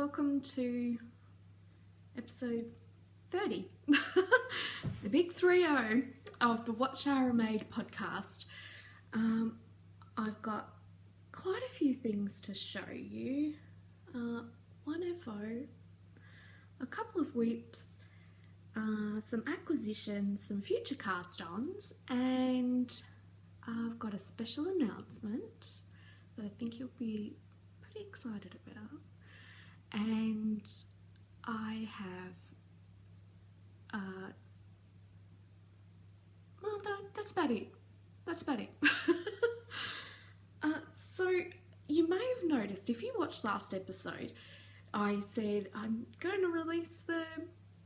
welcome to episode 30, the big 30 of the What Shara Made podcast. I've got quite a few things to show you. One info, a couple of whips, some acquisitions, some future cast-ons, and I've got a special announcement that I think you'll be pretty excited about. And I have, that's about it. So you may have noticed, if you watched last episode, I said I'm going to release the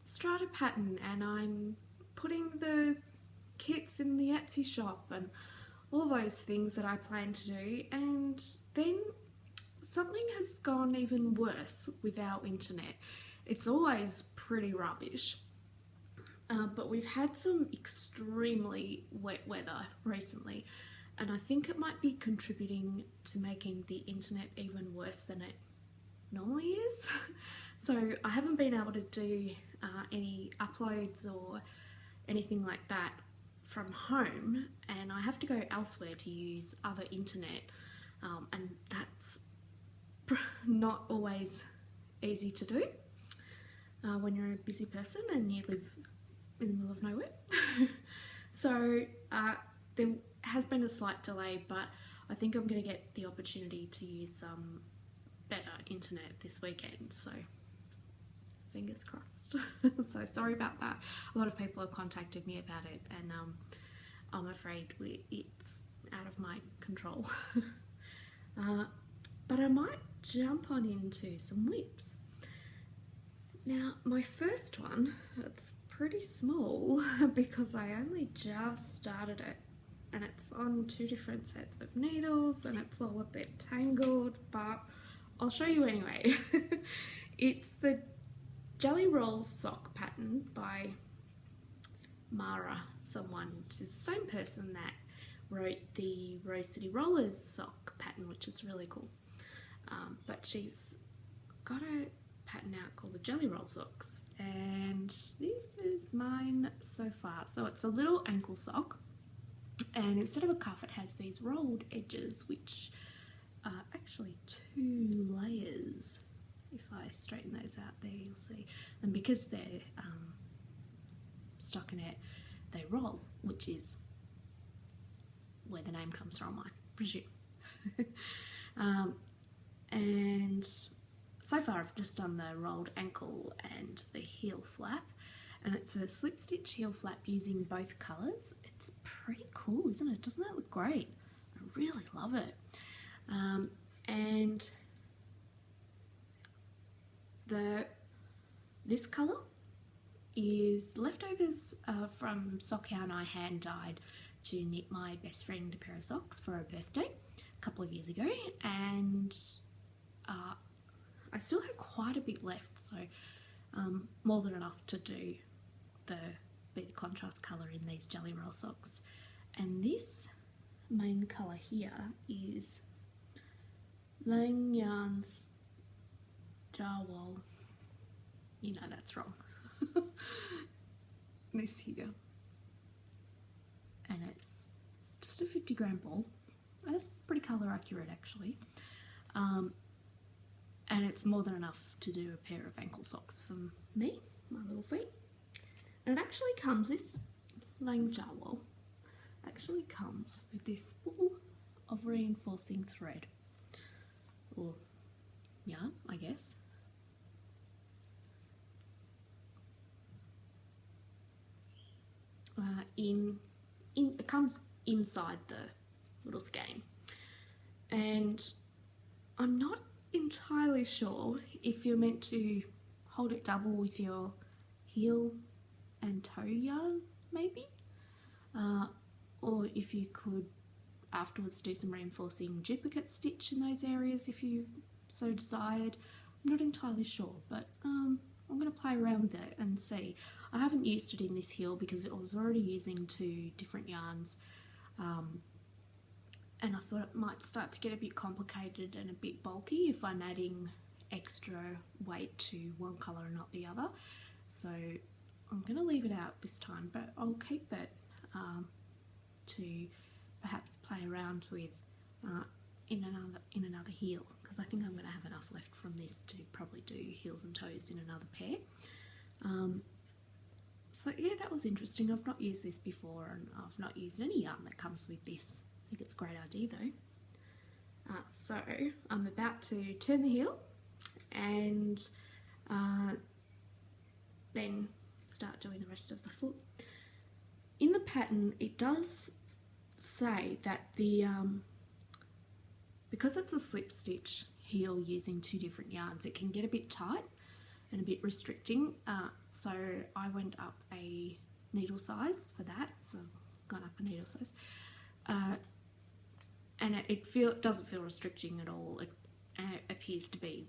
Strata pattern and I'm putting the kits in the Etsy shop and all those things that I plan to do, and then something has gone even worse with our internet. It's always pretty rubbish, but we've had some extremely wet weather recently, and I think it might be contributing to making the internet even worse than it normally is. So I haven't been able to do any uploads or anything like that from home, and I have to go elsewhere to use other internet, and that's not always easy to do when you're a busy person and you live in the middle of nowhere. So there has been a slight delay, but I think I'm going to get the opportunity to use some better internet this weekend, so fingers crossed. So sorry about that. A lot of people have contacted me about it, and I'm afraid it's out of my control. But I might jump on into some whips. Now, my first one, it's pretty small because I only just started it, and it's on 2 different sets of needles and it's all a bit tangled, but I'll show you anyway. It's the Jelly Roll sock pattern by Mara, it's the same person that wrote the Rose City Rollers sock pattern, which is really cool. But she's got a pattern out called the Jelly Roll socks, and this is mine so far. So it's a little ankle sock, and instead of a cuff it has these rolled edges, which are actually 2 layers. If I straighten those out there, you'll see. And because they're stockinette, they roll, which is where the name comes from, I presume. And so far I've just done the rolled ankle and the heel flap, and it's a slip stitch heel flap using both colours. It's pretty cool, isn't it? Doesn't that look great? I really love it. And this colour is leftovers from sock yarn I hand dyed to knit my best friend a pair of socks for her birthday a couple of years ago, and I still have quite a bit left, so more than enough to do the contrast colour in these Jelly Roll socks. And this main colour here is Lang Yarn's Jarwol. You know that's wrong. This here. And it's just a 50 gram ball. That's pretty colour accurate actually. And it's more than enough to do a pair of ankle socks for me, my little feet. And it actually comes, this Lang Jarwol actually comes with this spool of reinforcing thread, or yarn, I guess. It comes inside the little skein, and I'm not entirely sure if you're meant to hold it double with your heel and toe yarn, maybe, or if you could afterwards do some reinforcing duplicate stitch in those areas if you so desired. I'm not entirely sure, but I'm going to play around with it and see. I haven't used it in this heel because it was already using 2 different yarns, and I thought it might start to get a bit complicated and a bit bulky if I'm adding extra weight to one colour and not the other. So I'm going to leave it out this time, but I'll keep it to perhaps play around with in another heel, because I think I'm going to have enough left from this to probably do heels and toes in another pair. So yeah, that was interesting. I've not used this before, and I've not used any yarn that comes with this. I think it's a great idea though. So I'm about to turn the heel and then start doing the rest of the foot. In the pattern, it does say that the because it's a slip stitch heel using two different yarns, it can get a bit tight and a bit restricting. So I went up a needle size for that. So I've gone up a needle size, and it doesn't feel restricting at all. It appears to be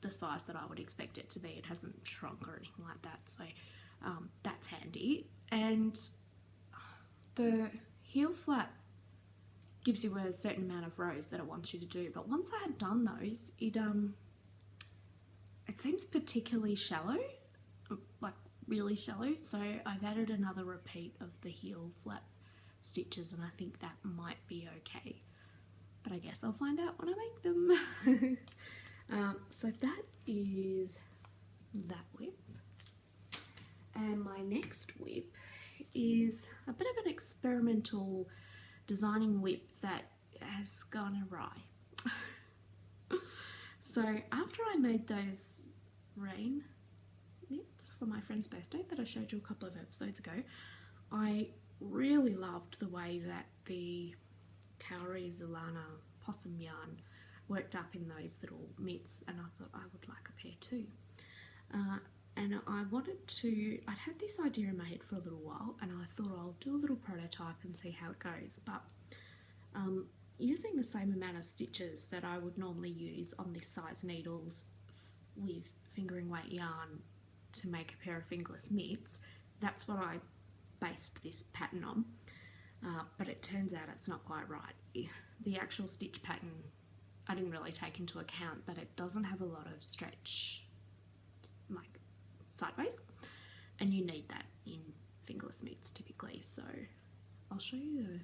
the size that I would expect it to be. It hasn't shrunk or anything like that, so that's handy. And the heel flap gives you a certain amount of rows that it wants you to do, but once I had done those, it seems particularly shallow, like really shallow, so I've added another repeat of the heel flap stitches, and I think that might be okay, but I guess I'll find out when I make them. So that is that whip, and my next whip is a bit of an experimental designing whip that has gone awry. So after I made those rain knits for my friend's birthday that I showed you a couple of episodes ago, I really loved the way that the Kauri Zilana possum yarn worked up in those little mitts, and I thought I would like a pair too. And I'd had this idea in my head for a little while, and I thought I'll do a little prototype and see how it goes, but using the same amount of stitches that I would normally use on this size needles with fingering weight yarn to make a pair of fingerless mitts, that's what I based this pattern on, but it turns out it's not quite right. The actual stitch pattern, I didn't really take into account that it doesn't have a lot of stretch like sideways, and you need that in fingerless mitts typically. So I'll show you the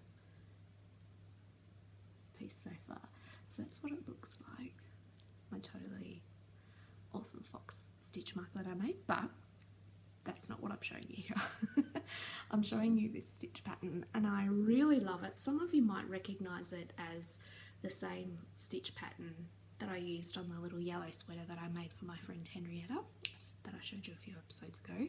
piece so far. So that's what it looks like, my totally awesome fox stitch mark that I made, but that's not what I'm showing you here. I'm showing you this stitch pattern, and I really love it. Some of you might recognise it as the same stitch pattern that I used on the little yellow sweater that I made for my friend Henrietta that I showed you a few episodes ago.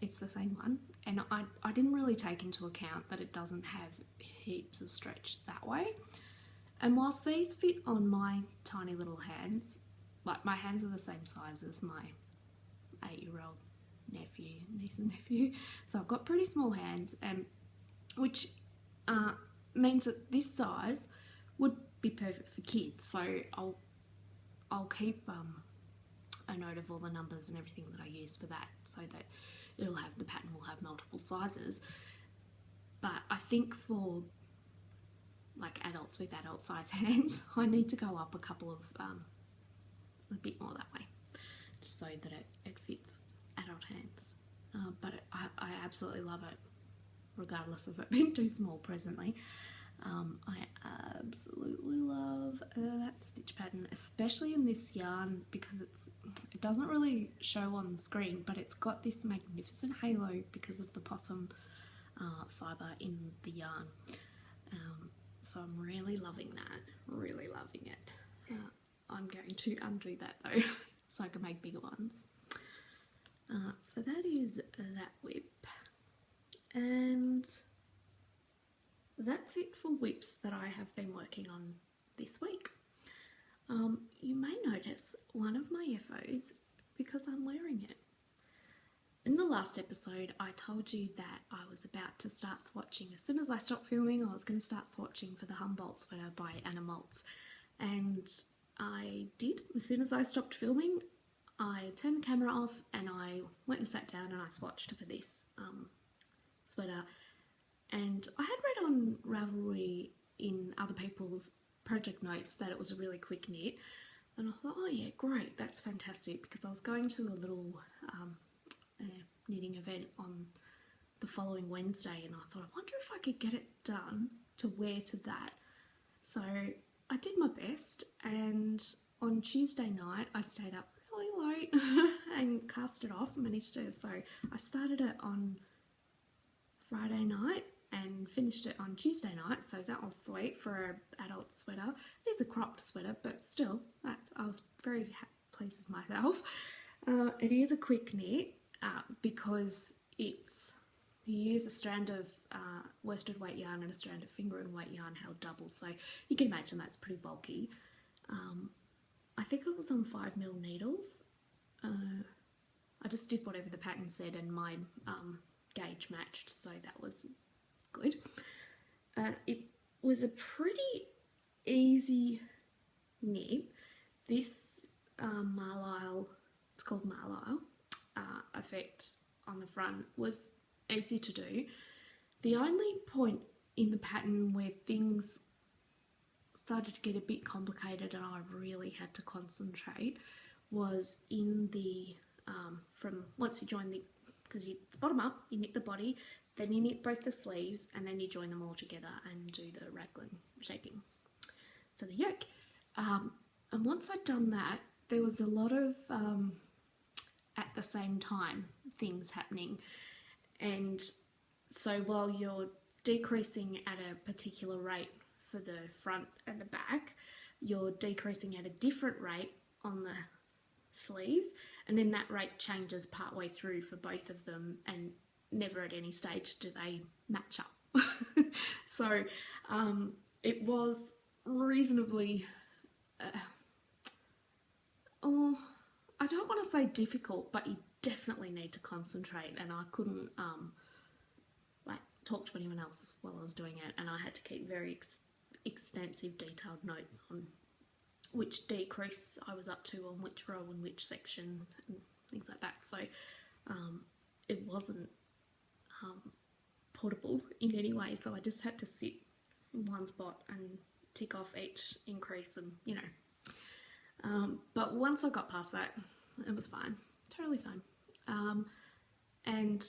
It's the same one, and I didn't really take into account that it doesn't have heaps of stretch that way. And whilst these fit on my tiny little hands, like my hands are the same size as my 8-year-old niece and nephew, so I've got pretty small hands, and which means that this size would be perfect for kids. So I'll keep a note of all the numbers and everything that I use for that, so that the pattern will have multiple sizes. But I think for like adults with adult size hands, I need to go up a couple of a bit more that way, so that it fits adult hands. But I absolutely love it, regardless of it being too small presently. I absolutely love that stitch pattern, especially in this yarn, because it doesn't really show on the screen, but it's got this magnificent halo because of the possum fibre in the yarn. So I'm really loving that, really loving it. I'm going to undo that though, so I can make bigger ones. So that is that whip, and that's it for whips that I have been working on this week. You may notice one of my FOs because I'm wearing it. In the last episode, I told you that I was about to start swatching. As soon as I stopped filming, I was going to start swatching for the Humboldt sweater by Anna Maltz, and I did. As soon as I stopped filming, I turned the camera off and I went and sat down and I swatched for this sweater. And I had read on Ravelry in other people's project notes that it was a really quick knit, and I thought, oh yeah, great, that's fantastic, because I was going to a little knitting event on the following Wednesday, and I thought, I wonder if I could get it done to wear to that. So I did my best, and on Tuesday night I stayed up really late and cast it off, managed to. So I started it on Friday night and finished it on Tuesday night, so that was sweet for an adult sweater. It is a cropped sweater, but still, I was very pleased with myself. It is a quick knit because you use a strand of worsted weight yarn and a strand of fingering weight yarn held double, so you can imagine that's pretty bulky. I think it was on 5mm needles. I just did whatever the pattern said, and my gauge matched, so that was good. It was a pretty easy knit. This Marlisle, it's called Marlisle, effect on the front was easy to do. The only point in the pattern where things started to get a bit complicated and I really had to concentrate was in the from once you join the, because it's bottom up, you knit the body, then you knit both the sleeves, and then you join them all together and do the raglan shaping for the yoke. And once I'd done that, there was a lot of at the same time things happening, and so while you're decreasing at a particular rate for the front and the back, you're decreasing at a different rate on the sleeves, and then that rate changes partway through for both of them, and never at any stage do they match up. So it was reasonably I don't want to say difficult, but you definitely need to concentrate, and I couldn't like talk to anyone else while I was doing it, and I had to keep very extensive detailed notes on which decrease I was up to on which row and which section and things like that. So it wasn't portable in any way, so I just had to sit in one spot and tick off each increase, and you know. But once I got past that, it was fine, totally fine. And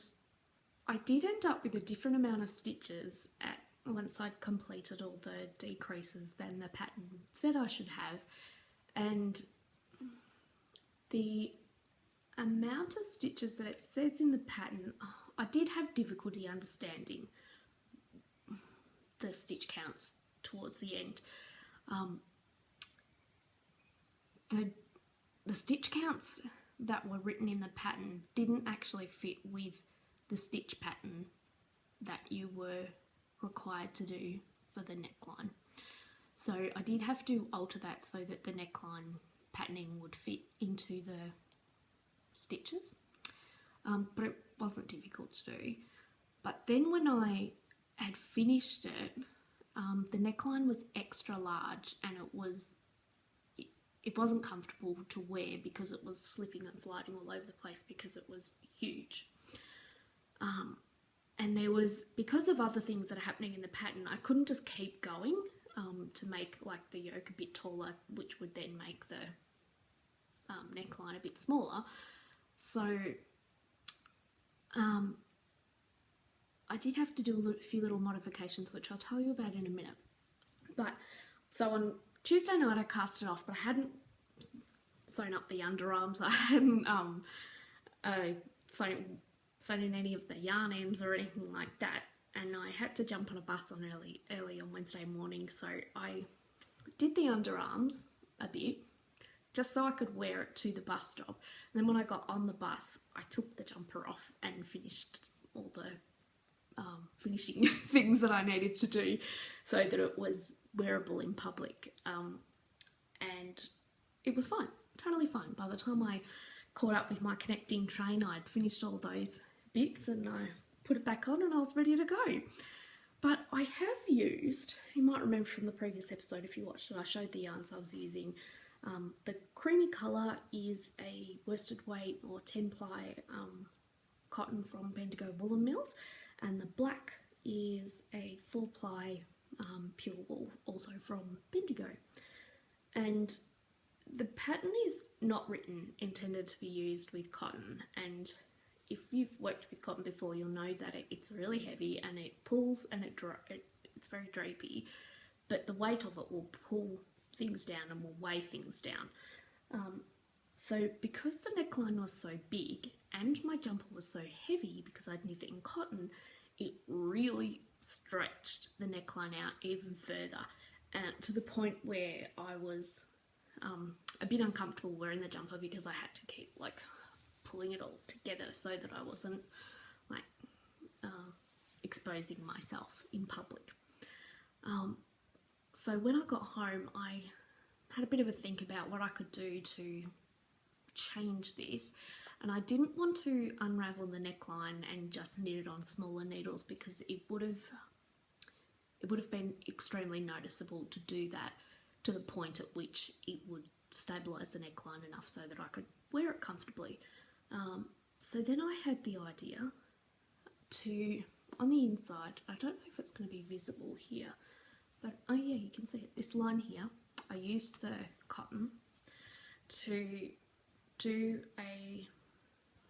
I did end up with a different amount of stitches once I'd completed all the decreases than the pattern said I should have, and the amount of stitches that it says in the pattern, I did have difficulty understanding the stitch counts towards the end. The stitch counts that were written in the pattern didn't actually fit with the stitch pattern that you were required to do for the neckline. So I did have to alter that so that the neckline patterning would fit into the stitches, but it wasn't difficult to do. But then when I had finished it, the neckline was extra large, and it wasn't comfortable to wear because it was slipping and sliding all over the place because it was huge. And there was, because of other things that are happening in the pattern, I couldn't just keep going to make like the yoke a bit taller, which would then make the neckline a bit smaller. So I did have to do a few little modifications, which I'll tell you about in a minute. But so on Tuesday night I cast it off, but I hadn't sewn up the underarms. I hadn't sewn in any of the yarn ends or anything like that, and I had to jump on a bus on early on Wednesday morning, so I did the underarms a bit just so I could wear it to the bus stop. And then when I got on the bus, I took the jumper off and finished all the finishing things that I needed to do so that it was wearable in public, and it was fine, totally fine. By the time I caught up with my connecting train, I'd finished all those bits and I put it back on and I was ready to go. But I have used, you might remember from the previous episode if you watched it, I showed the yarns I was using. The creamy colour is a worsted weight or 10 ply cotton from Bendigo Woolen Mills, and the black is a 4 ply pure wool, also from Bendigo. And the pattern is not intended to be used with cotton, and if you've worked with cotton before, you'll know that it's really heavy and it pulls and it's very drapey, but the weight of it will pull things down and will weigh things down. So because the neckline was so big and my jumper was so heavy because I'd knit it in cotton, it really stretched the neckline out even further, to the point where I was a bit uncomfortable wearing the jumper because I had to keep like pulling it all together so that I wasn't like exposing myself in public. So when I got home, I had a bit of a think about what I could do to change this, and I didn't want to unravel the neckline and just knit it on smaller needles because it would have been extremely noticeable to do that to the point at which it would stabilise the neckline enough so that I could wear it comfortably. So then I had the idea to, on the inside, I don't know if it's going to be visible here, but oh yeah, you can see it, this line here, I used the cotton to do a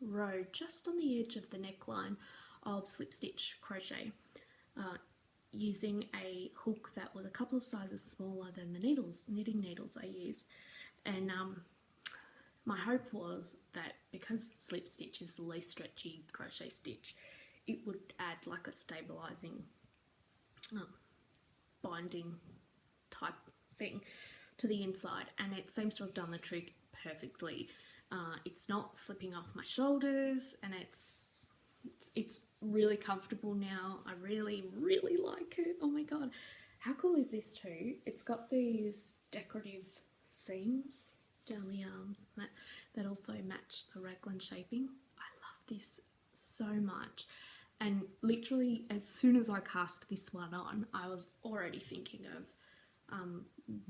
row just on the edge of the neckline of slip stitch crochet, using a hook that was a couple of sizes smaller than the knitting needles I used. And my hope was that because slip stitch is the least stretchy crochet stitch, it would add like a stabilising binding type thing to the inside, and it seems to have done the trick perfectly. It's not slipping off my shoulders, and it's really comfortable now. I really like it. Oh my god, how cool is this too? It's got these decorative seams down the arms that also match the raglan shaping. I love this so much, and literally as soon as I cast this one on, I was already thinking of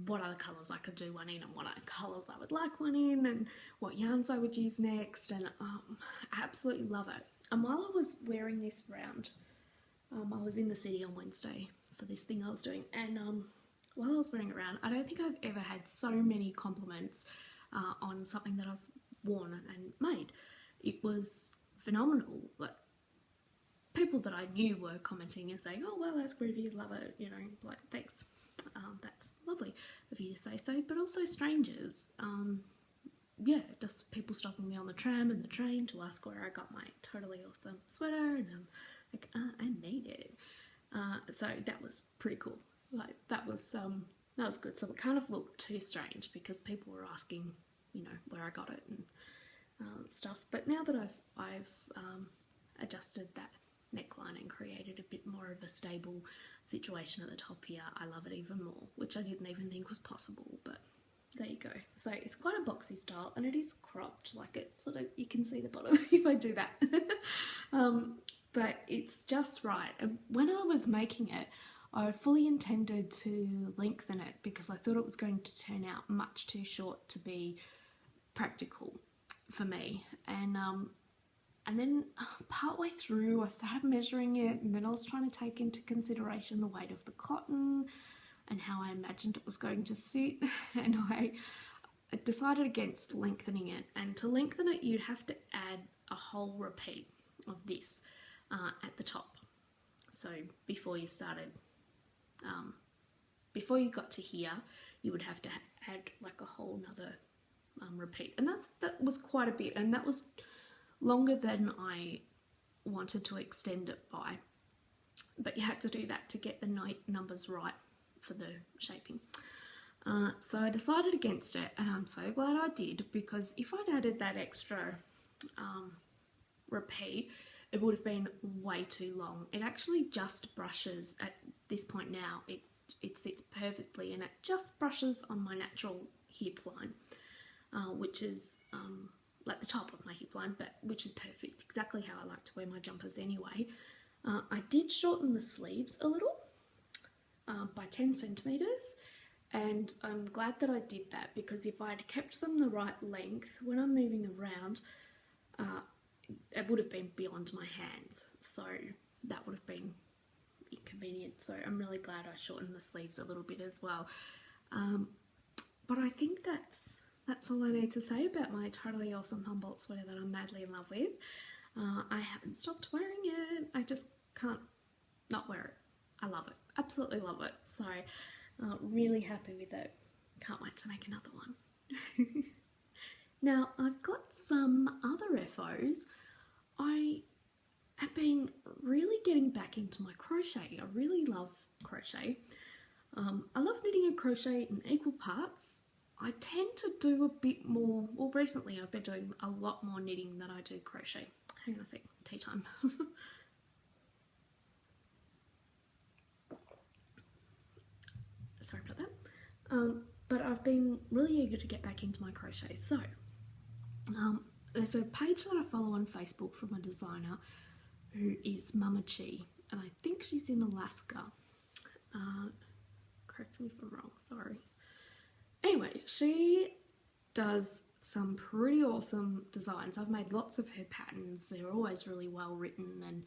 what other colours I could do one in and what other colours I would like one in and what yarns I would use next, and I absolutely love it. And while I was wearing this round, I was in the city on Wednesday for this thing I was doing, and while I was wearing it around, I don't think I've ever had so many compliments on something that I've worn and made. It was phenomenal. Like, people that I knew were commenting and saying, oh well, that's groovy, love it, you know, like, thanks, that's lovely of you to say so. But also strangers, yeah, just people stopping me on the tram and the train to ask where I got my totally awesome sweater, and I'm like, I made it. So that was pretty cool. Like, that was good. So it kind of looked too strange because people were asking, you know, where I got it and stuff. But now that I've adjusted that neckline and created a bit more of a stable situation at the top here, I love it even more, which I didn't even think was possible, but there you go. So it's quite a boxy style, and it is cropped, like it's sort of, you can see the bottom if I do that. But it's just right. And when I was making it, I fully intended to lengthen it because I thought it was going to turn out much too short to be practical for me. And then partway through I started measuring it, and then I was trying to take into consideration the weight of the cotton and how I imagined it was going to sit, and I decided against lengthening it. And to lengthen it, you'd have to add a whole repeat of this at the top. So before you started, before you got to here, you would have to add like a whole nother repeat, and that was quite a bit, and that was longer than I wanted to extend it by, but you had to do that to get the numbers right for the shaping. So I decided against it, and I'm so glad I did, because if I'd added that extra repeat, it would have been way too long. It actually just brushes at this point now. It sits perfectly, and it just brushes on my natural hip line, which is like the top of my hip line, but which is perfect, exactly how I like to wear my jumpers anyway. I did shorten the sleeves a little by 10 centimetres, and I'm glad that I did that, because if I'd kept them the right length, when I'm moving around, it would have been beyond my hands, so that would have been inconvenient, so I'm really glad I shortened the sleeves a little bit as well. But I think that's all I need to say about my totally awesome Humboldt sweater that I'm madly in love with. I haven't stopped wearing it. I just can't not wear it. I love it. Absolutely love it. So really happy with it. Can't wait to make another one. Now, I've got some other FOs. I have been really getting back into my crochet. I really love crochet. I love knitting and crochet in equal parts. I tend to do a bit more, well, recently I've been doing a lot more knitting than I do crochet. Hang on a sec, tea time. Sorry about that. But I've been really eager to get back into my crochet. So, there's a page that I follow on Facebook from a designer who is Mama Chi, and I think she's in Alaska. Correct me if I'm wrong, sorry. Anyway, she does some pretty awesome designs. I've made lots of her patterns. They're always really well written, and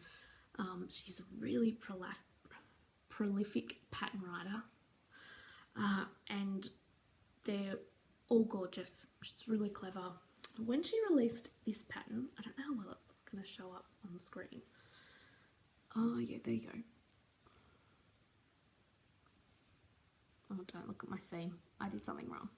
she's a really prolific pattern writer. And they're all gorgeous. She's really clever. When she released this pattern, I don't know how well it's going to show up on the screen. Oh yeah, there you go. Oh, don't look at my seam. I did something wrong.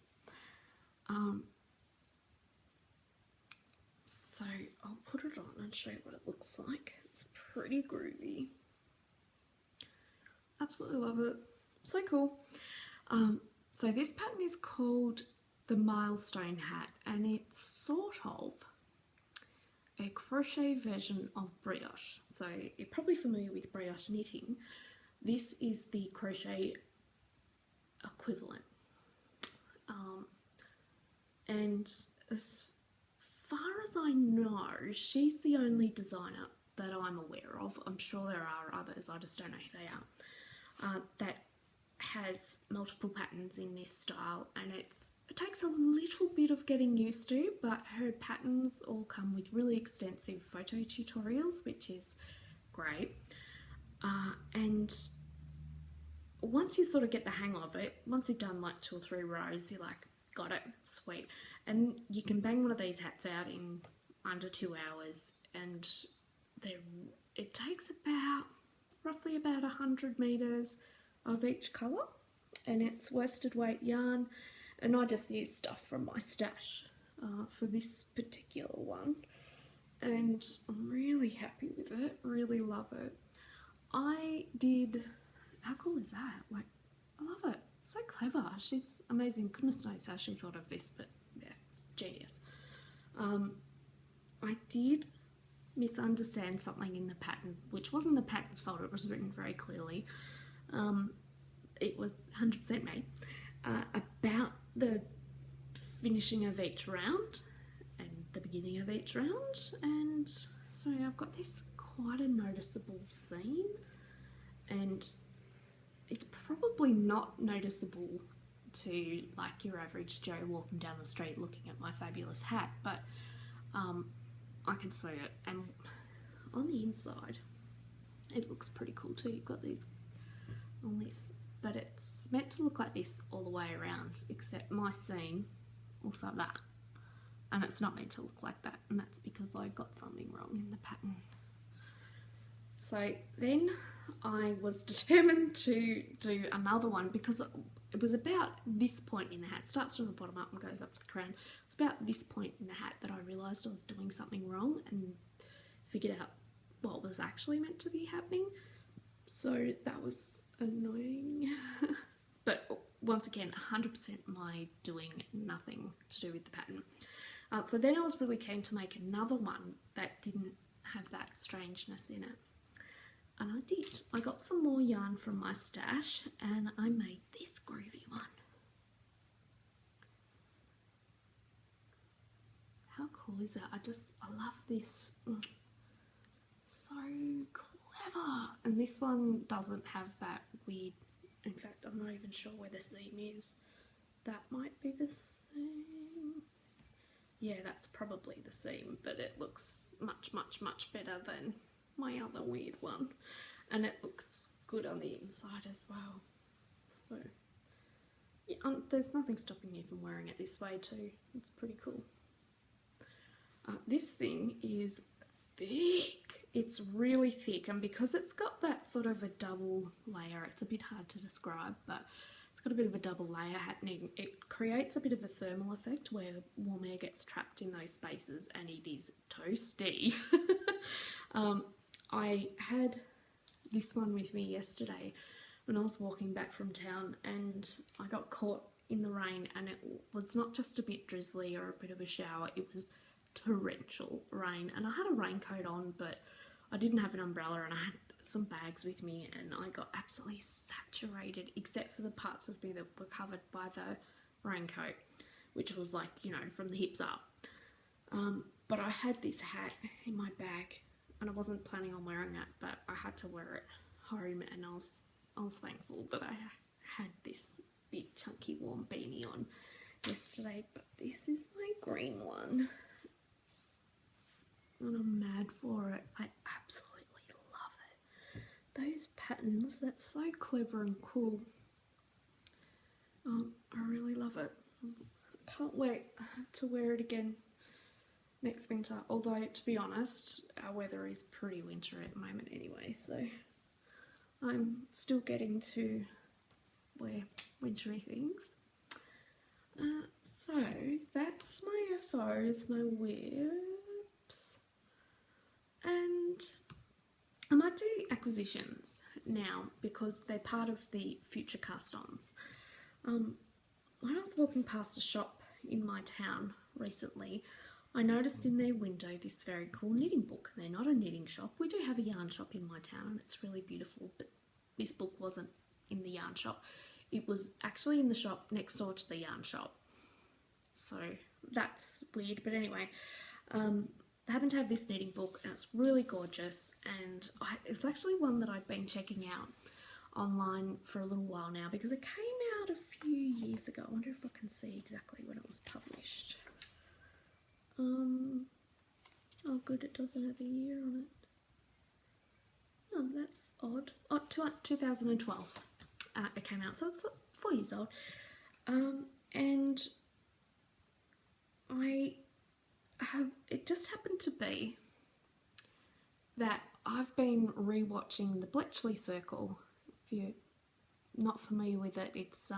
So I'll put it on and show you what it looks like. It's pretty groovy. Absolutely love it. So cool. So this pattern is called the Milestone Hat, and it's sort of a crochet version of brioche. So you're probably familiar with brioche knitting. This is the crochet equivalent. And as far as I know, she's the only designer that I'm aware of. I'm sure there are others, I just don't know who they are, that has multiple patterns in this style, and it takes a little bit of getting used to, but her patterns all come with really extensive photo tutorials, which is great. And once you sort of get the hang of it, once you've done like 2 or 3 rows, you're like, got it, sweet. And you can bang one of these hats out in under 2 hours, and it takes roughly about 100 meters of each colour, and it's worsted weight yarn, and I just use stuff from my stash for this particular one, and I'm really happy with it, really love it. How cool is that? Like, I love it, so clever, she's amazing. Goodness knows how she thought of this, but yeah, genius. I did misunderstand something in the pattern, which wasn't the pattern's fault, it was written very clearly. It was 100% me, about the finishing of each round and the beginning of each round, and so I've got this quite a noticeable seam, and it's probably not noticeable to like your average Joe walking down the street looking at my fabulous hat, but I can see it, and on the inside it looks pretty cool too. You've got these on this, but it's meant to look like this all the way around, except my seam looks like that, and it's not meant to look like that, and that's because I got something wrong in the pattern. So then I was determined to do another one, because it was about this point in the hat, starts from the bottom up and goes up to the crown. It's about this point in the hat that I realised I was doing something wrong and figured out what was actually meant to be happening. So that was annoying. But once again, 100% my doing, nothing to do with the pattern. So then I was really keen to make another one that didn't have that strangeness in it. And I did. I got some more yarn from my stash and I made this groovy one. How cool is that? I love this. So clever. And this one doesn't have that weird, in fact I'm not even sure where the seam is. That might be the seam. Yeah, that's probably the seam, but it looks much, much, much better than my other weird one, and it looks good on the inside as well. So yeah, there's nothing stopping me from wearing it this way too. It's pretty cool. This thing is thick. It's really thick, and because it's got that sort of a double layer, it's a bit hard to describe, but it's got a bit of a double layer happening. It creates a bit of a thermal effect where warm air gets trapped in those spaces, and it is toasty. I had this one with me yesterday when I was walking back from town, and I got caught in the rain, and it was not just a bit drizzly or a bit of a shower, it was torrential rain, and I had a raincoat on, but I didn't have an umbrella, and I had some bags with me, and I got absolutely saturated except for the parts of me that were covered by the raincoat, which was like, you know, from the hips up. But I had this hat in my bag, and I wasn't planning on wearing it, but I had to wear it home, and I was thankful that I had this big chunky warm beanie on yesterday. But this is my green one, and I'm mad for it. I absolutely love it. Those patterns, that's so clever and cool. I really love it. Can't wait to wear it again next winter, although to be honest, our weather is pretty wintry at the moment anyway, so I'm still getting to wear wintry things. So that's my FOs, my whips, and I might do acquisitions now because they're part of the future cast-ons. When I was walking past a shop in my town recently, I noticed in their window this very cool knitting book. They're not a knitting shop. We do have a yarn shop in my town, and it's really beautiful, but this book wasn't in the yarn shop. It was actually in the shop next door to the yarn shop. So that's weird, but anyway, I happen to have this knitting book, and it's really gorgeous, and it's actually one that I've been checking out online for a little while now because it came out a few years ago. I wonder if I can see exactly when it was published. Oh good, it doesn't have a year on it. Oh, that's odd. Oh, 2012 it came out, so it's 4 years old. And it just happened to be that I've been rewatching the Bletchley Circle. If you're not familiar with it, it's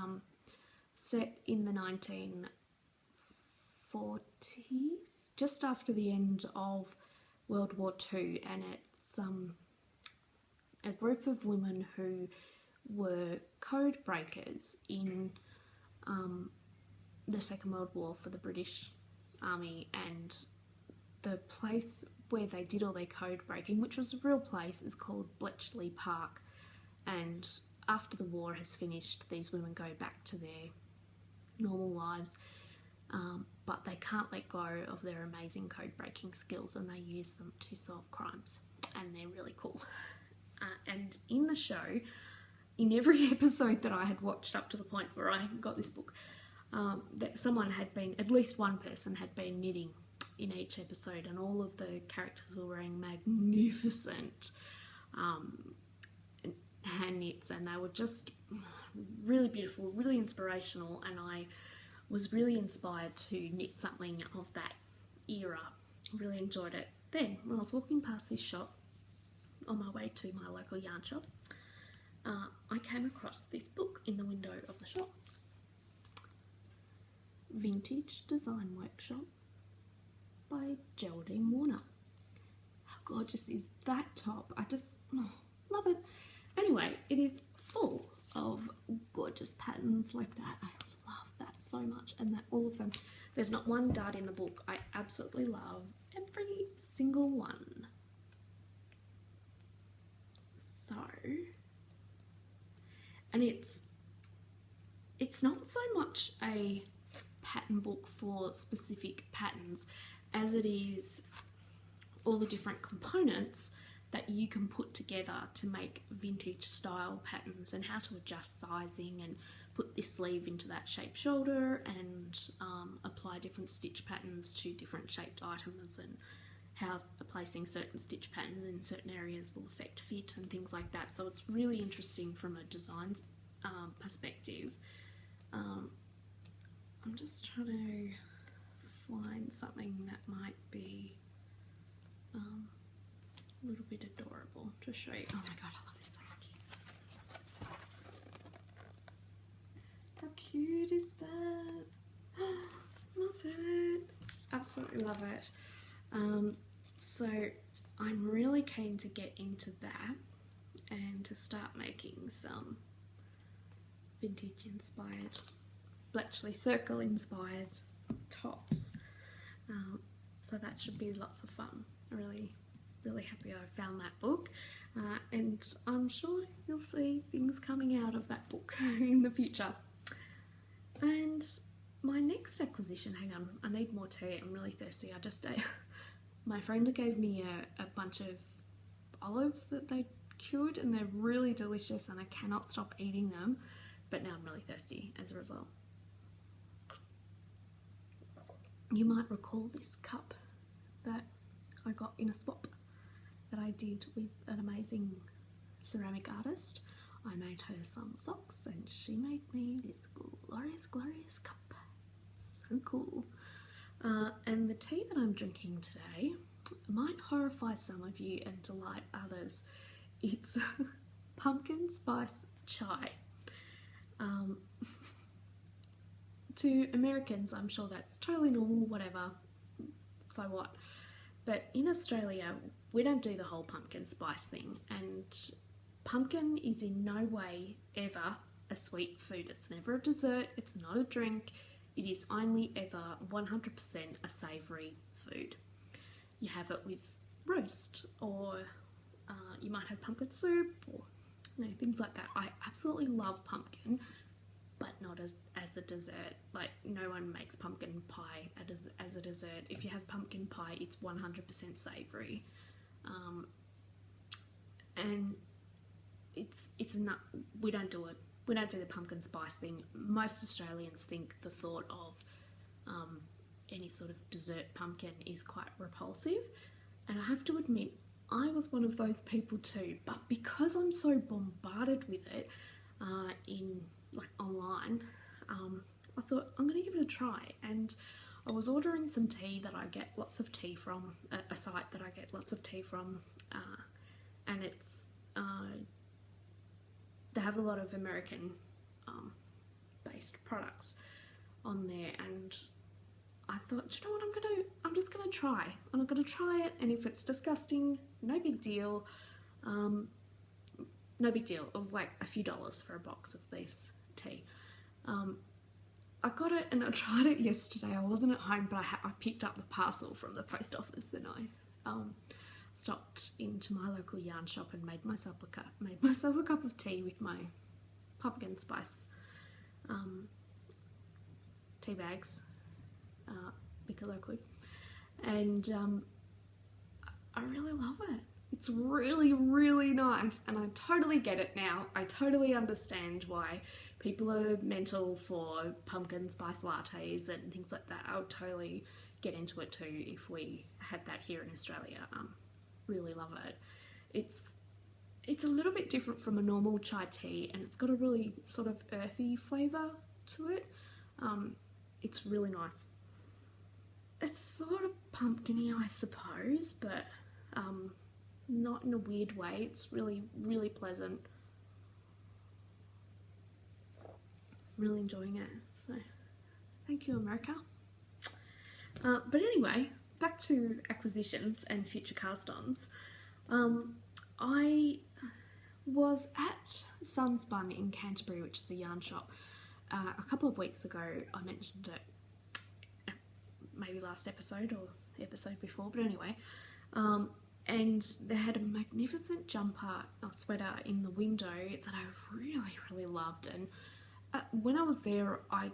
set in the 1940s, just after the end of World War II, and it's a group of women who were code breakers in the Second World War for the British Army, and the place where they did all their code breaking, which was a real place, is called Bletchley Park. And after the war has finished, these women go back to their normal lives, but they can't let go of their amazing code breaking skills, and they use them to solve crimes, and they're really cool. And in the show, in every episode that I had watched up to the point where I got this book, that someone had been, at least one person had been knitting in each episode, and all of the characters were wearing magnificent hand knits, and they were just really beautiful, really inspirational, and I was really inspired to knit something of that era. I really enjoyed it. Then, when I was walking past this shop on my way to my local yarn shop, I came across this book in the window of the shop. Vintage Design Workshop by Geraldine Warner. How gorgeous is that top? I just love it. Anyway, it is full of gorgeous patterns like that. I love that so much, and that all of them. There's not one dud in the book. I absolutely love every single one. So, and it's not so much a pattern book for specific patterns as it is all the different components that you can put together to make vintage style patterns, and how to adjust sizing and put this sleeve into that shaped shoulder, and apply different stitch patterns to different shaped items, and how placing certain stitch patterns in certain areas will affect fit and things like that. So it's really interesting from a design perspective. I'm just trying to find something that might be a little bit adorable to show you. Oh my god, I love this so much. How cute is that? Love it. Absolutely love it. So I'm really keen to get into that and to start making some vintage inspired, Bletchley Circle inspired tops. So that should be lots of fun. Really happy I found that book, and I'm sure you'll see things coming out of that book in the future. And my next acquisition, hang on, I need more tea, I'm really thirsty. My friend gave me a bunch of olives that they cured, and they're really delicious and I cannot stop eating them, but now I'm really thirsty as a result. You might recall this cup that I got in a swap that I did with an amazing ceramic artist. I made her some socks and she made me this glorious cup. So cool. And the tea that I'm drinking today might horrify some of you and delight others. It's pumpkin spice chai. To Americans, I'm sure that's totally normal, whatever, so what. But in Australia, we don't do the whole pumpkin spice thing, and pumpkin is in no way ever a sweet food. It's never a dessert, it's not a drink, it is only ever 100% a savoury food. You have it with roast, or you might have pumpkin soup, or things like that. I absolutely love pumpkin, but not as a dessert. Like, no one makes pumpkin pie as a dessert. If you have pumpkin pie, it's 100% savoury. And it's not, we don't do it. We don't do the pumpkin spice thing. Most Australians think the thought of any sort of dessert pumpkin is quite repulsive. And I have to admit, I was one of those people too. But because I'm so bombarded with it online, I thought I'm going to give it a try. And I was ordering some tea that I get lots of tea from, a site that I get lots of tea from, and it's they have a lot of American based products on there, and I thought, you know what, I'm just gonna try. I'm gonna try it, and if it's disgusting, no big deal. No big deal. It was like a few dollars for a box of this tea. I got it and I tried it yesterday. I wasn't at home, but I picked up the parcel from the post office, and I stopped into my local yarn shop and made myself a cup of tea with my pumpkin spice tea bags, Bicker Liquid, and I really love it. It's really nice, and I totally get it now. I totally understand why people are mental for pumpkin spice lattes and things like that. I would totally get into it too if we had that here in Australia. Really love it. It's a little bit different from a normal chai tea, and it's got a really sort of earthy flavour to it. It's really nice. It's sort of pumpkin-y, I suppose, but not in a weird way. It's really pleasant. Really enjoying it. So thank you, America. But anyway, back to acquisitions and future cast-ons. I was at Sunspun in Canterbury, which is a yarn shop, a couple of weeks ago. I mentioned it maybe last episode or the episode before, but anyway, and they had a magnificent jumper or sweater in the window that I really loved, and when I was there, I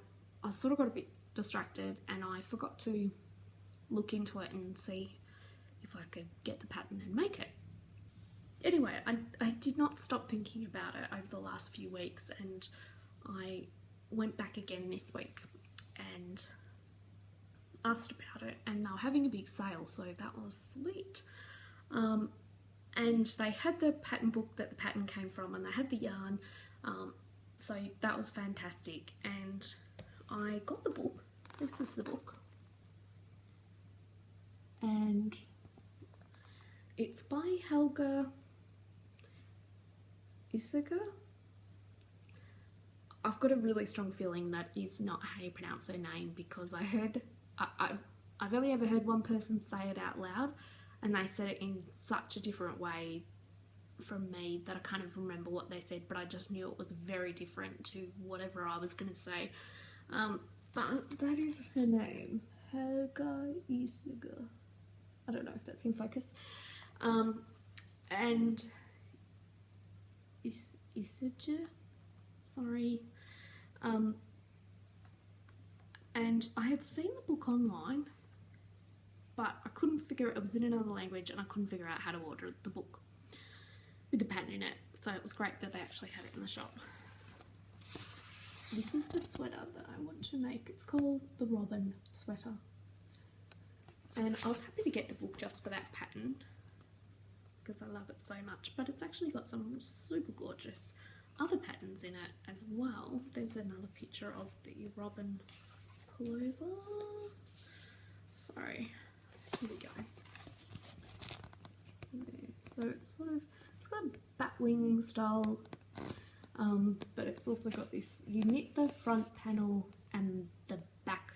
sort of got a bit distracted and I forgot to look into it and see if I could get the pattern and make it. Anyway, I did not stop thinking about it over the last few weeks, and I went back again this week, and asked about it, and they were having a big sale, so that was sweet. And they had the pattern book that the pattern came from, and they had the yarn, so that was fantastic. And I got the book. This is the book, and it's by Helga Isager. I've got a really strong feeling that is not how you pronounce her name, because I've only ever heard one person say it out loud, and they said it in such a different way from me that I can't even remember what they said, but I just knew it was very different to whatever I was going to say. But that is her name, Helga Isager. I don't know if that's in focus. And Isager? Sorry. And I had seen the book online, but I couldn't figure it was in another language, and I couldn't figure out how to order the book with the pattern in it, so it was great that they actually had it in the shop. This is the sweater that I want to make. It's called the Robin sweater, and I was happy to get the book just for that pattern because I love it so much, but it's actually got some super gorgeous other patterns in it as well. There's another picture of the Robin pullover. Sorry, here we go. There. So it's got a batwing style, but it's also got this, you knit the front panel and the back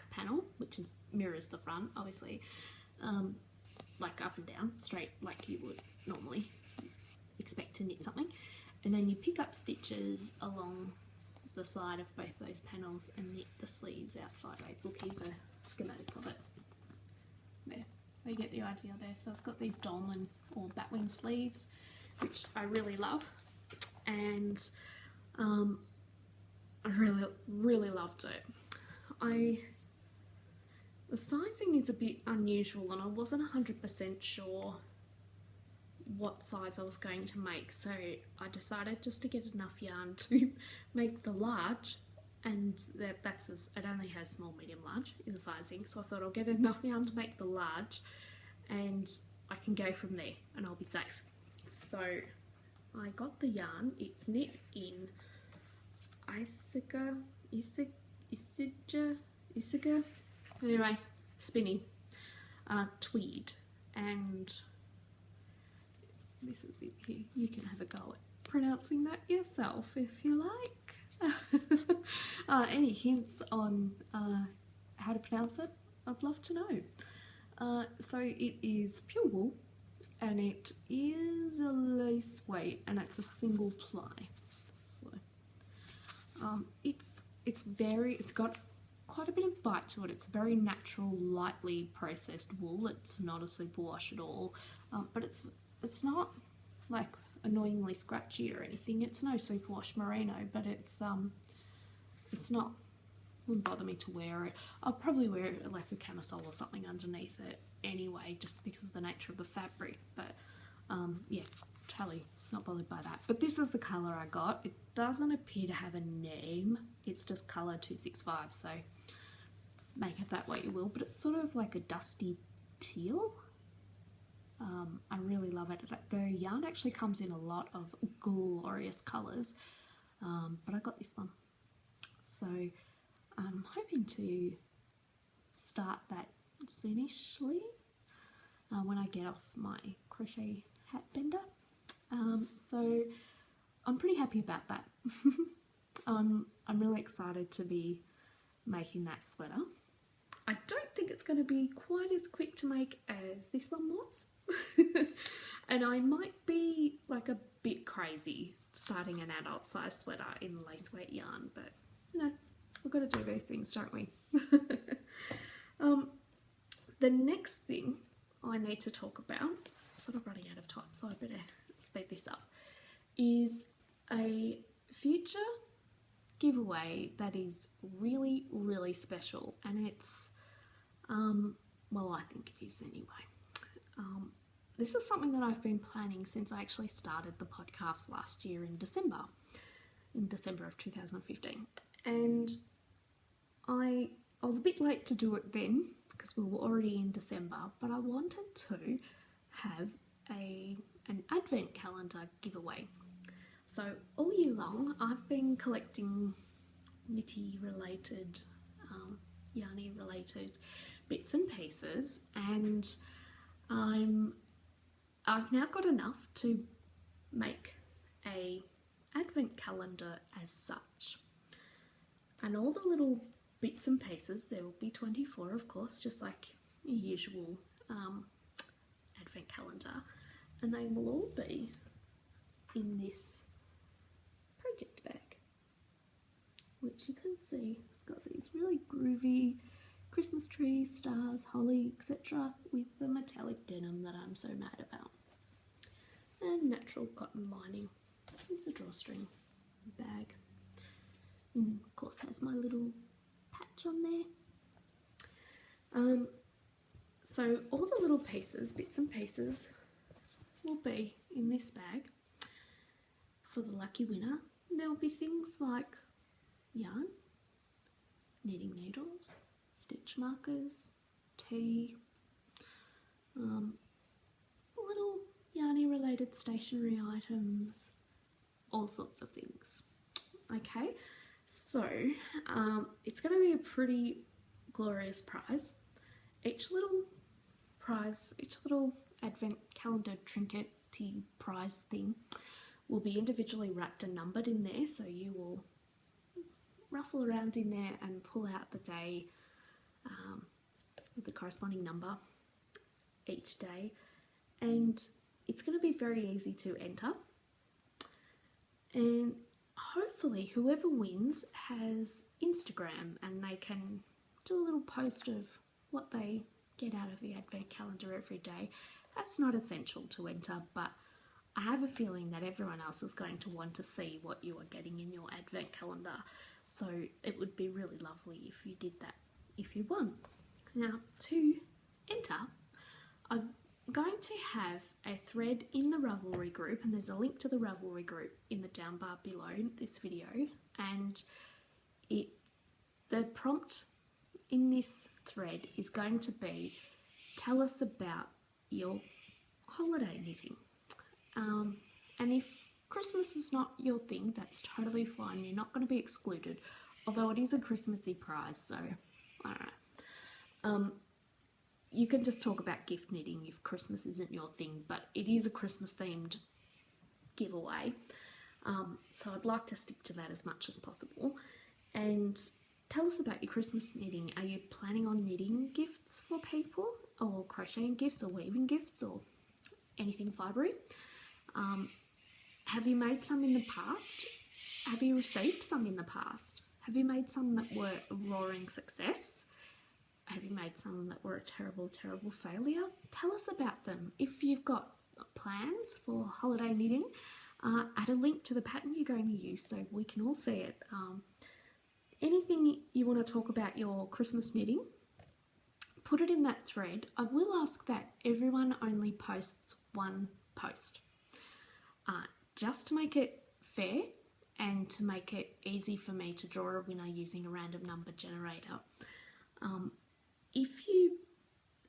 panel, which mirrors the front, obviously, like up and down, straight like you would normally expect to knit something. And then you pick up stitches along the side of both those panels and knit the sleeves out sideways. Look, here's a schematic of it. There, you get the idea there. So it's got these dolman or batwing sleeves, which I really love, and I really loved it. The sizing is a bit unusual, and I wasn't 100% sure what size I was going to make, so I decided just to get enough yarn to make the large, and it only has small, medium, large in the sizing, so I thought I'll get enough yarn to make the large and I can go from there and I'll be safe. So I got the yarn. It's knit in Isager, anyway, spinning tweed, and this is it here. You can have a go at pronouncing that yourself if you like. Any hints on how to pronounce it? I'd love to know. So it is pure wool, and it is a lace weight, and it's a single ply. So it's got quite a bit of bite to it. It's very natural, lightly processed wool. It's not a superwash at all, but it's not like annoyingly scratchy or anything. It's no superwash merino, but it's not, wouldn't bother me to wear it. I'll probably wear it like a camisole or something underneath it anyway, just because of the nature of the fabric, but yeah, totally not bothered by that. But this is the colour I got. It doesn't appear to have a name, it's just colour 265, so make of that what you will, but it's sort of like a dusty teal. I really love it. The yarn actually comes in a lot of glorious colours, but I got this one. So I'm hoping to start that soonishly when I get off my crochet hat bender. So I'm pretty happy about that. I'm really excited to be making that sweater. I don't think it's going to be quite as quick to make as this one was. And I might be like a bit crazy starting an adult size sweater in lace weight yarn, but you know, we've got to do these things, don't we? The next thing I need to talk about, I'm sort of running out of time, so I better speed this up, is a future giveaway that is really, really special, and it's, well, I think it is anyway. This is something that I've been planning since I actually started the podcast last year in December of 2015, and I I was a bit late to do it then because we were already in December, but I wanted to have an advent calendar giveaway. So all year long, I've been collecting knitty related, yarny related bits and pieces, and I've now got enough to make a advent calendar as such. And all the little bits and pieces, there will be 24 of course, just like your usual advent calendar, and they will all be in this project bag, which you can see it's got these really groovy Christmas trees, stars, holly, etc. with the metallic denim that I'm so mad about, and natural cotton lining. It's a drawstring bag, and of course has my little patch on there. So all the little pieces, bits and pieces, will be in this bag for the lucky winner. There'll be things like yarn, knitting needles, stitch markers, tea, little yarny related stationery items, all sorts of things. Okay, so it's going to be a pretty glorious prize. Each little advent calendar trinket-y prize thing will be individually wrapped and numbered in there, so you will ruffle around in there and pull out the day with the corresponding number each day, and it's going to be very easy to enter, and hopefully whoever wins has Instagram and they can do a little post of what they get out of the advent calendar every day. That's not essential to enter, but I have a feeling that everyone else is going to want to see what you are getting in your advent calendar, so it would be really lovely if you did that if you won. Now, to enter, I'm going to have a thread in the Ravelry group, and there's a link to the Ravelry group in the down bar below this video, and the prompt in this thread is going to be, tell us about your holiday knitting. And if Christmas is not your thing, that's totally fine. You're not going to be excluded, although it is a Christmassy prize, so I don't know. You can just talk about gift knitting if Christmas isn't your thing, but it is a Christmas themed giveaway, so I'd like to stick to that as much as possible. And tell us about your Christmas knitting. Are you planning on knitting gifts for people, or crocheting gifts, or weaving gifts, or anything fibery? Have you made some in the past? Have you received some in the past? Have you made some that were a roaring success? Have you made some that were a terrible, terrible failure? Tell us about them. If you've got plans for holiday knitting, add a link to the pattern you're going to use so we can all see it. Anything you want to talk about your Christmas knitting, put it in that thread. I will ask that everyone only posts one post, just to make it fair and to make it easy for me to draw a winner using a random number generator. If you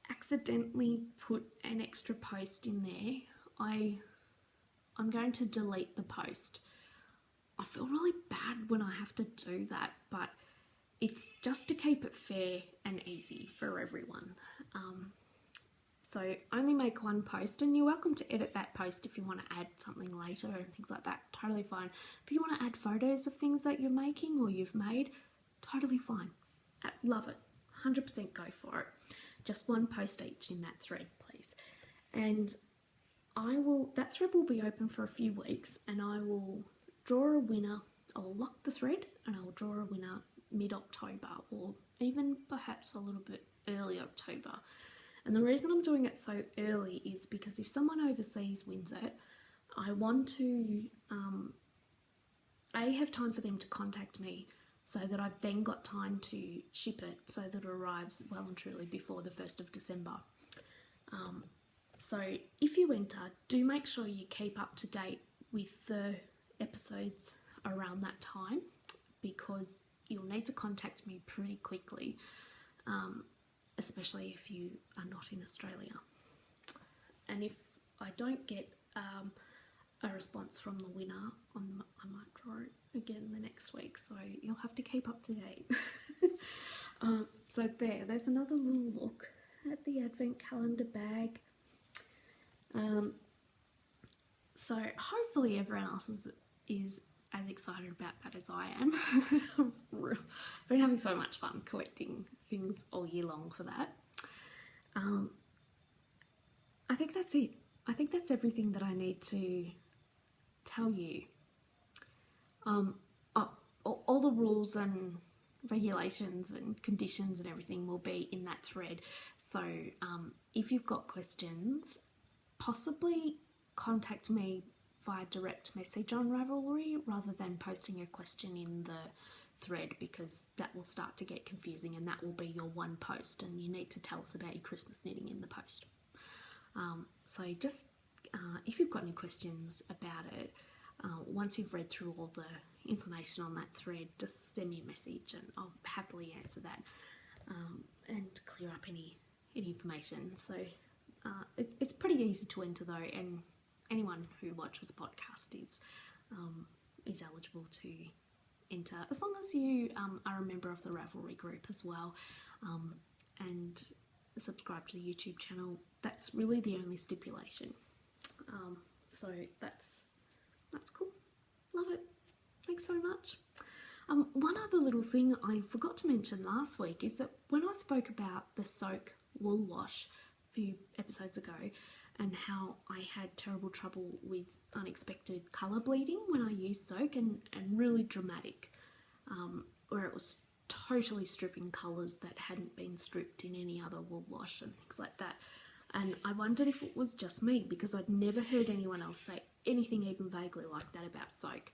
accidentally put an extra post in there, I'm going to delete the post. I feel really bad when I have to do that, but it's just to keep it fair and easy for everyone. So only make one post, and you're welcome to edit that post if you want to add something later and things like that, totally fine. If you want to add photos of things that you're making or you've made, totally fine. I love it. 100% go for it. Just one post each in that thread, please. And that thread will be open for a few weeks, and I will draw a winner. I'll lock the thread and I'll draw a winner mid-October, or even perhaps a little bit early October. And the reason I'm doing it so early is because if someone overseas wins it, I want to have time for them to contact me, so that I've then got time to ship it so that it arrives well and truly before the 1st of December. So if you enter, do make sure you keep up to date with the episodes around that time, because you'll need to contact me pretty quickly, especially if you are not in Australia. And if I don't get a response from the winner, I might draw it again the next week, so you'll have to keep up to date. So there's another little look at the advent calendar bag. So hopefully everyone else is as excited about that as I am. I've been having so much fun collecting things all year long for that. I think that's it. I think that's everything that I need to tell you. All the rules and regulations and conditions and everything will be in that thread. So if you've got questions, possibly contact me via direct message on Ravelry rather than posting a question in the thread, because that will start to get confusing and that will be your one post, and you need to tell us about your Christmas knitting in the post. So just if you've got any questions about it, once you've read through all the information on that thread, just send me a message and I'll happily answer that and clear up any information. So it's pretty easy to enter though, and anyone who watches the podcast is eligible to enter, as long as you are a member of the Ravelry group as well, and subscribe to the YouTube channel. That's really the only stipulation. So that's cool. Love it. Thanks so much. One other little thing I forgot to mention last week is that when I spoke about the soak wool wash a few episodes ago, and how I had terrible trouble with unexpected colour bleeding when I used soak, and really dramatic, where it was totally stripping colours that hadn't been stripped in any other wool wash and things like that. And I wondered if it was just me, because I'd never heard anyone else say anything even vaguely like that about soak.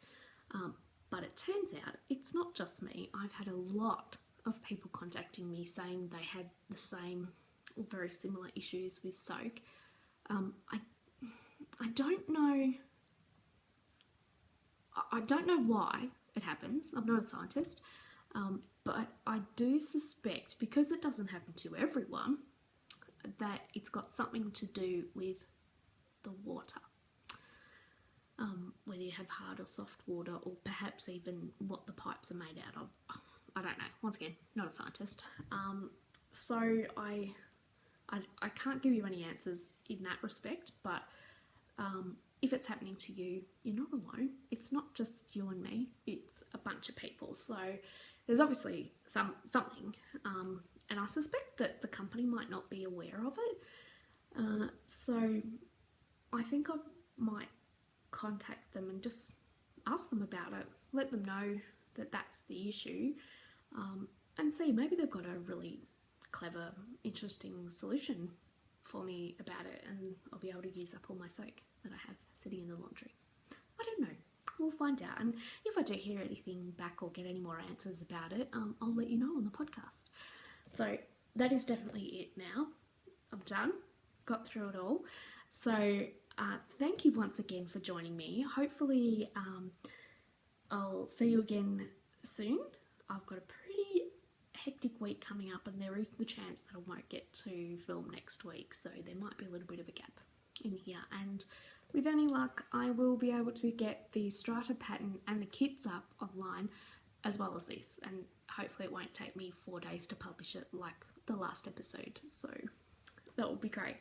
But it turns out it's not just me. I've had a lot of people contacting me saying they had the same or very similar issues with soak. I don't know. I don't know why it happens. I'm not a scientist, but I do suspect, because it doesn't happen to everyone, that it's got something to do with the water. Whether you have hard or soft water, or perhaps even what the pipes are made out of. I don't know. Once again, not a scientist. So I can't give you any answers in that respect, but if it's happening to you, you're not alone. It's not just you and me, it's a bunch of people. So there's obviously something, and I suspect that the company might not be aware of it. So I think I might contact them and just ask them about it, let them know that that's the issue, and see, maybe they've got a really clever, interesting solution for me about it, and I'll be able to use up all my soak that I have sitting in the laundry. I don't know. We'll find out, and if I do hear anything back or get any more answers about it, I'll let you know on the podcast. So that is definitely it now. I'm done. Got through it all. So thank you once again for joining me. Hopefully I'll see you again soon. I've got a pretty hectic week coming up, and there is the chance that I won't get to film next week, so there might be a little bit of a gap in here, and with any luck I will be able to get the strata pattern and the kits up online as well as this, and hopefully it won't take me 4 days to publish it like the last episode, so that will be great.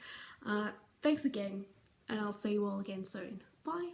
Thanks again, and I'll see you all again soon. Bye.